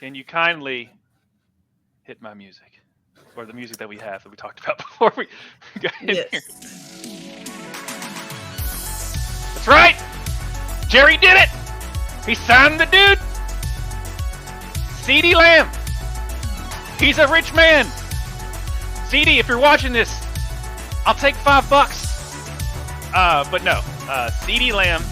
can you kindly hit my music? Or the music that we have that we talked about before we got in here. Yes. That's right! Jerry did it! He signed the dude! CeeDee Lamb! He's a rich man! CeeDee, if you're watching this, I'll take $5. But no, CeeDee Lamb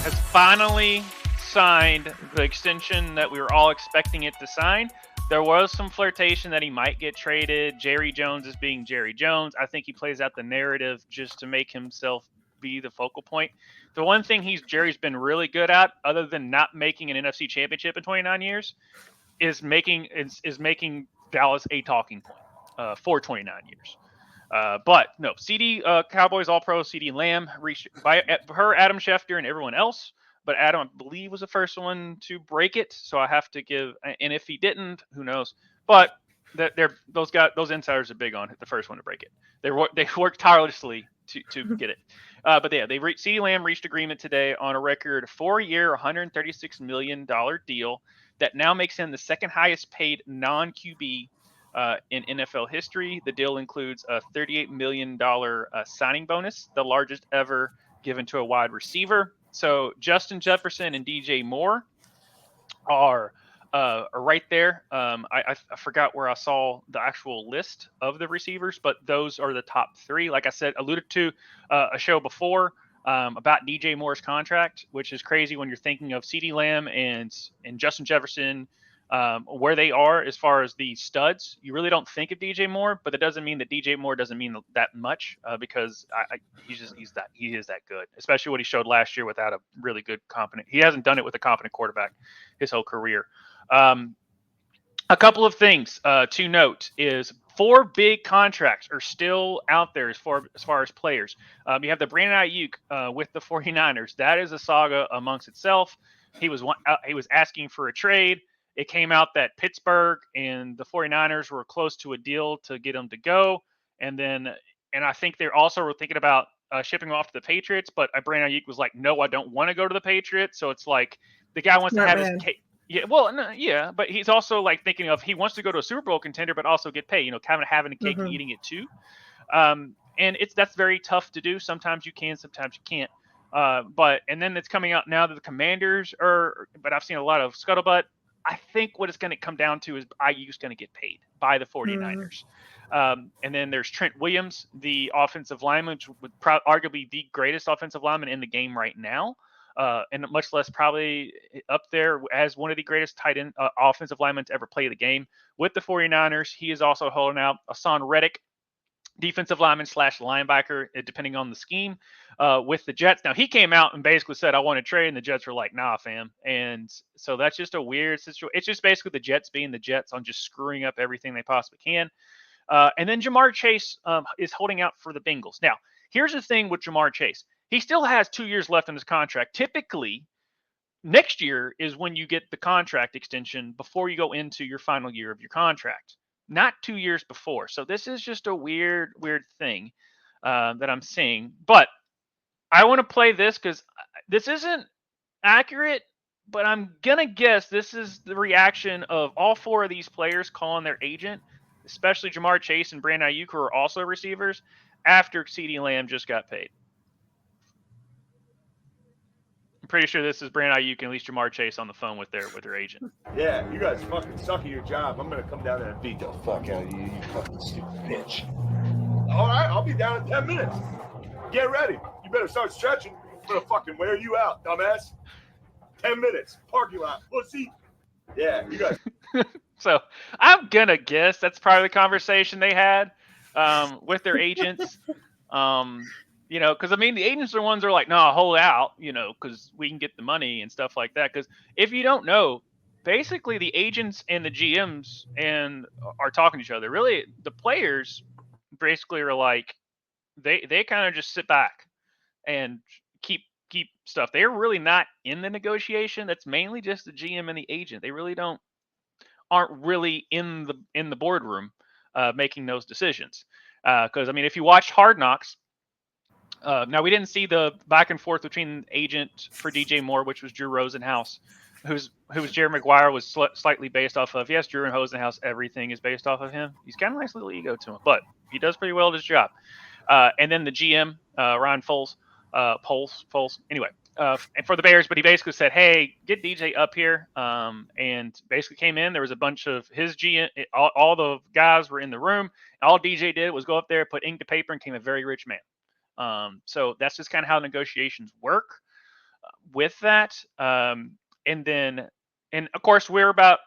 has finally signed the extension that we were all expecting it to sign. There was some flirtation that he might get traded. Jerry Jones is being Jerry Jones. I think he plays out the narrative just to make himself be the focal point. The one thing Jerry's been really good at, other than not making an NFC championship in 29 years, is making Dallas a talking point for 29 years. But no, Cowboys All-Pro CeeDee Lamb reached by her, Adam Schefter, and everyone else. But Adam, I believe, was the first one to break it, so I have to give. And if he didn't, who knows? But those insiders are big on it. The first one to break it. They worked tirelessly to get it. But yeah, CeeDee Lamb reached agreement today on a record 4-year, $136 million deal that now makes him the second highest paid non-QB in NFL history. The deal includes a $38 million signing bonus, the largest ever given to a wide receiver. So Justin Jefferson and DJ Moore are right there. I forgot where I saw the actual list of the receivers, but those are the top three. Like I said, alluded to a show before about DJ Moore's contract, which is crazy when you're thinking of CeeDee Lamb and Justin Jefferson, where they are as far as the studs. You really don't think of DJ Moore, but that doesn't mean that DJ Moore doesn't mean that much because he is that good, especially what he showed last year without a really good competent. He hasn't done it with a competent quarterback his whole career. A couple of things to note is 4 big contracts are still out there as far as players. You have the Brandon Ayuk with the 49ers. That is a saga amongst itself. He was asking for a trade. It came out that Pittsburgh and the 49ers were close to a deal to get him to go. And I think they also were thinking about shipping him off to the Patriots, but Brandon Ayuk was like, no, I don't want to go to the Patriots. So it's like the guy wants to have his cake. Yeah, well, no, yeah, but he's also like thinking of he wants to go to a Super Bowl contender, but also get paid. Kind of having a cake and eating it too. And that's very tough to do. Sometimes you can, sometimes you can't. And then it's coming out now that the Commanders are. But I've seen a lot of scuttlebutt. I think what it's going to come down to is Ayuk's going to get paid by the 49ers. And then there's Trent Williams, the offensive lineman, which would arguably the greatest offensive lineman in the game right now. And much less probably up there as one of the greatest tight end offensive linemen to ever play the game with the 49ers. He is also holding out Hassan Reddick, defensive lineman / linebacker, depending on the scheme, with the Jets. Now, he came out and basically said, I want to trade, and the Jets were like, nah, fam. And so that's just a weird situation. It's just basically the Jets being the Jets on just screwing up everything they possibly can. And then Jamar Chase is holding out for the Bengals. Now, here's the thing with Jamar Chase. He still has 2 years left in his contract. Typically, next year is when you get the contract extension before you go into your final year of your contract, not 2 years before. So this is just a weird thing that I'm seeing. But I want to play this because this isn't accurate, but I'm going to guess this is the reaction of all 4 of these players calling their agent, especially Jamar Chase and Brandon Ayuk, who are also receivers, after CeeDee Lamb just got paid. I'm pretty sure this is Brandon Ayuk and at least Jamar Chase on the phone with their agent. Yeah, you guys fucking suck at your job. I'm gonna come down there and beat the fuck out of you, you fucking stupid bitch. All right, I'll be down in 10 minutes. Get ready. You better start stretching. I'm gonna fucking wear you out, dumbass. 10 minutes. Parking lot. Pussy. Yeah, you guys. So I'm gonna guess that's probably the conversation they had with their agents. Because I mean, the agents are the ones that are like, no, hold out, because we can get the money and stuff like that. Because if you don't know, basically the agents and the GMs are talking to each other. Really, the players basically are like, they kind of just sit back and keep stuff. They're really not in the negotiation. That's mainly just the GM and the agent. They really aren't really in the boardroom making those decisions. Because I mean, if you watched Hard Knocks. Now, we didn't see the back and forth between agent for DJ Moore, which was Drew Rosenhaus, who's Jerry Maguire was slightly based off of. Yes, Drew and Hosenhouse, everything is based off of him. He's got a nice little ego to him, but he does pretty well at his job. And then the GM, Ryan Poles. Anyway, and for the Bears, but he basically said, "Hey, get DJ up here," and basically came in. There was a bunch of his GM, all the guys were in the room. All DJ did was go up there, put ink to paper, and became a very rich man. So that's just kind of how negotiations work with that. And then, and of course, we're a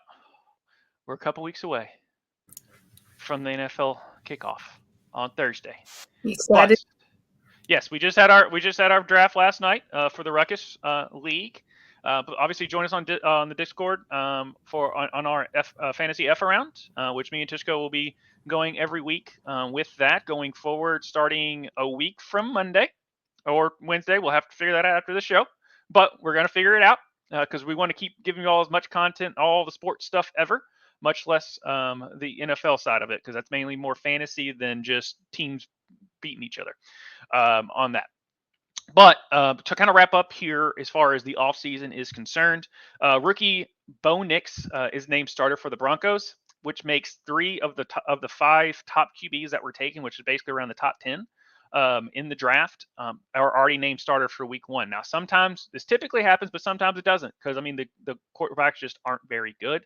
couple weeks away from the NFL kickoff on Thursday. Excited? But yes, we just had our draft last night for the Ruckus League. But obviously, join us on the Discord for on our fantasy F around, which me and Tishko will be going every week with that going forward, starting a week from Monday or Wednesday. We'll have to figure that out after the show, but we're gonna figure it out because we want to keep giving you all as much content, all the sports stuff ever, much less the NFL side of it, because that's mainly more fantasy than just teams beating each other on that. But to kind of wrap up here, as far as the offseason is concerned, rookie Bo Nix is named starter for the Broncos, which makes 3 of the 5 top QBs that were taken, which is basically around the top 10 in the draft, are already named starter for Week 1. Now, sometimes this typically happens, but sometimes it doesn't, because I mean the quarterbacks just aren't very good.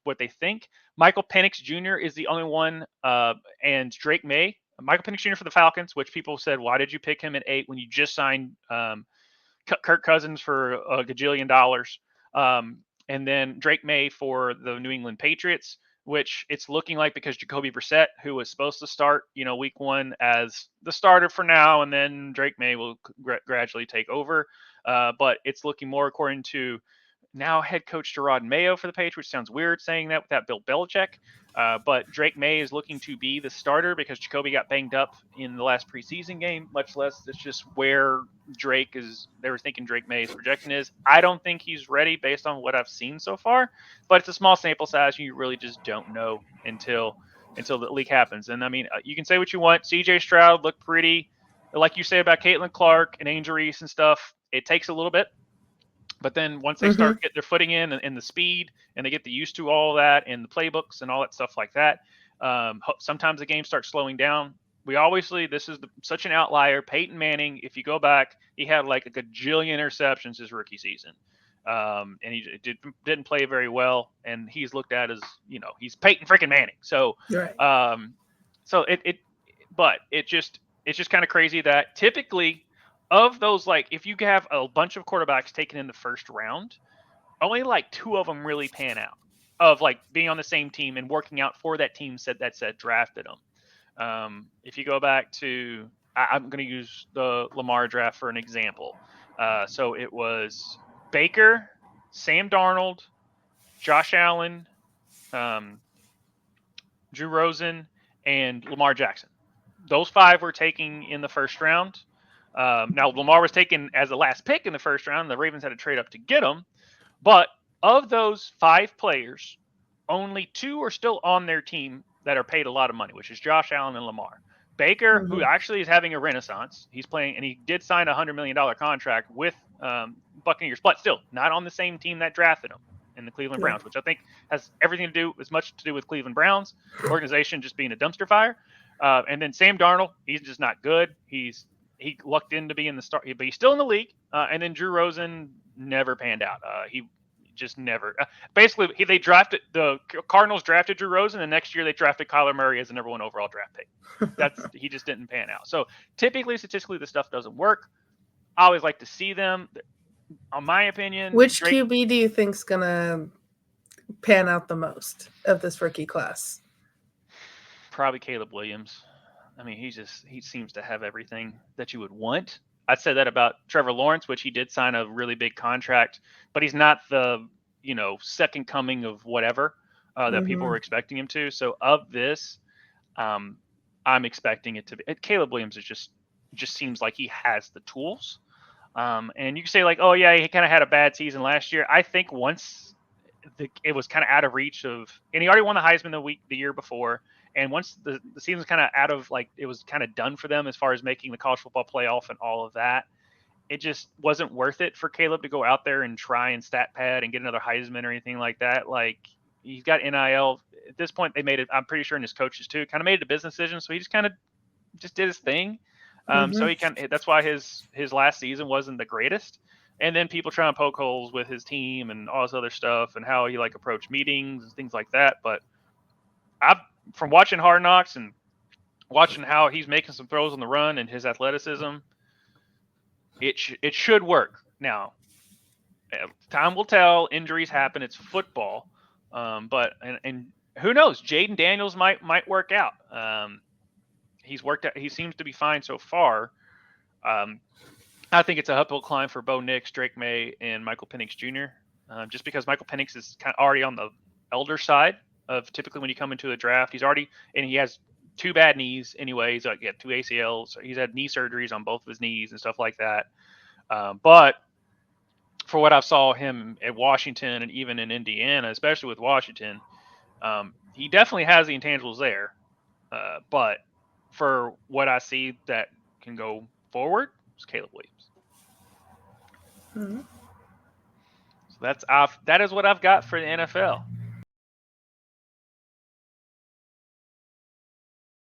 What they think. Michael Penix Jr. is the only one, and Drake May. Michael Penix Jr. for the Falcons, which people said, why did you pick him at 8 when you just signed Kirk Cousins for a gajillion dollars? And then Drake May for the New England Patriots, which it's looking like because Jacoby Brissett, who was supposed to start, Week 1 as the starter for now, and then Drake May will gradually take over. But it's looking more according to now head coach Gerard Mayo for the Patriots. Sounds weird saying that without Bill Belichick. But Drake May is looking to be the starter because Jacoby got banged up in the last preseason game, much less it's just where Drake is. They were thinking Drake May's projection is. I don't think he's ready based on what I've seen so far, but it's a small sample size. And you really just don't know until the leak happens. And I mean, you can say what you want. CJ Stroud looked pretty, like you say about Caitlin Clark and Angel Reese and stuff. It takes a little bit. But then once they start getting their footing in and the speed, and they get used to all that and the playbooks and all that stuff like that, sometimes the game starts slowing down. This is such an outlier. Peyton Manning, if you go back, he had like a gajillion interceptions his rookie season, and he didn't play very well. And he's looked at as he's Peyton freaking Manning. So, right. But it's just kind of crazy that typically, of those, like, if you have a bunch of quarterbacks taken in the first round, only like 2 of them really pan out of like being on the same team and working out for that team that drafted them. If you go back to, I'm going to use the Lamar draft for an example. So it was Baker, Sam Darnold, Josh Allen, Drew Rosen, and Lamar Jackson. Those 5 were taken in the first round. Now, Lamar was taken as the last pick in the first round. The Ravens had to trade up to get him. But of those 5 players, only 2 are still on their team that are paid a lot of money, which is Josh Allen and Lamar. Baker, who actually is having a renaissance, he's playing, and he did sign a $100 million contract with Buccaneers, but still not on the same team that drafted him in the Cleveland Browns, which I think has everything to do, as much to do with Cleveland Browns organization just being a dumpster fire. And then Sam Darnold, he's just not good. He lucked in to be in the start, but he's still in the league. And then Drew Rosen never panned out. He just never. Basically, the Cardinals drafted Drew Rosen, and next year they drafted Kyler Murray as the number 1 overall draft pick. He just didn't pan out. So typically, statistically, this stuff doesn't work. I always like to see them. In my opinion, which QB do you think's gonna pan out the most of this rookie class? Probably Caleb Williams. I mean, he seems to have everything that you would want. I'd say that about Trevor Lawrence, which he did sign a really big contract, but he's not the second coming of whatever that people were expecting him to. So of this, I'm expecting it to be. Caleb Williams is just seems like he has the tools. And you can say like, oh yeah, he kind of had a bad season last year. I think once it was kind of out of reach of, and he already won the Heisman the year before. And once the season was kind of out of, like, it was kind of done for them as far as making the college football playoff and all of that, it just wasn't worth it for Caleb to go out there and try and stat pad and get another Heisman or anything like that. Like, he's got NIL at this point. They made it. I'm pretty sure, and his coaches too, kind of made it a business decision. So he just kind of just did his thing. So he that's why his last season wasn't the greatest. And then people trying to poke holes with his team and all this other stuff and how he like approached meetings and things like that. But from watching Hard Knocks and watching how he's making some throws on the run and his athleticism, it should work. Now, time will tell. Injuries happen. It's football. But who knows? Jaden Daniels might work out. He's worked out. He seems to be fine so far. I think it's a uphill climb for Bo Nix, Drake May, and Michael Penix Jr. Just because Michael Penix is kind of already on the elder side of typically when you come into a draft. He's already, and he has 2 bad knees anyway. He's got 2 ACLs. He's had knee surgeries on both of his knees and stuff like that. But for what I saw him at Washington and even in Indiana, especially with Washington, he definitely has the intangibles there. But for what I see that can go forward, it's Caleb Williams. So that is what I've got for the NFL.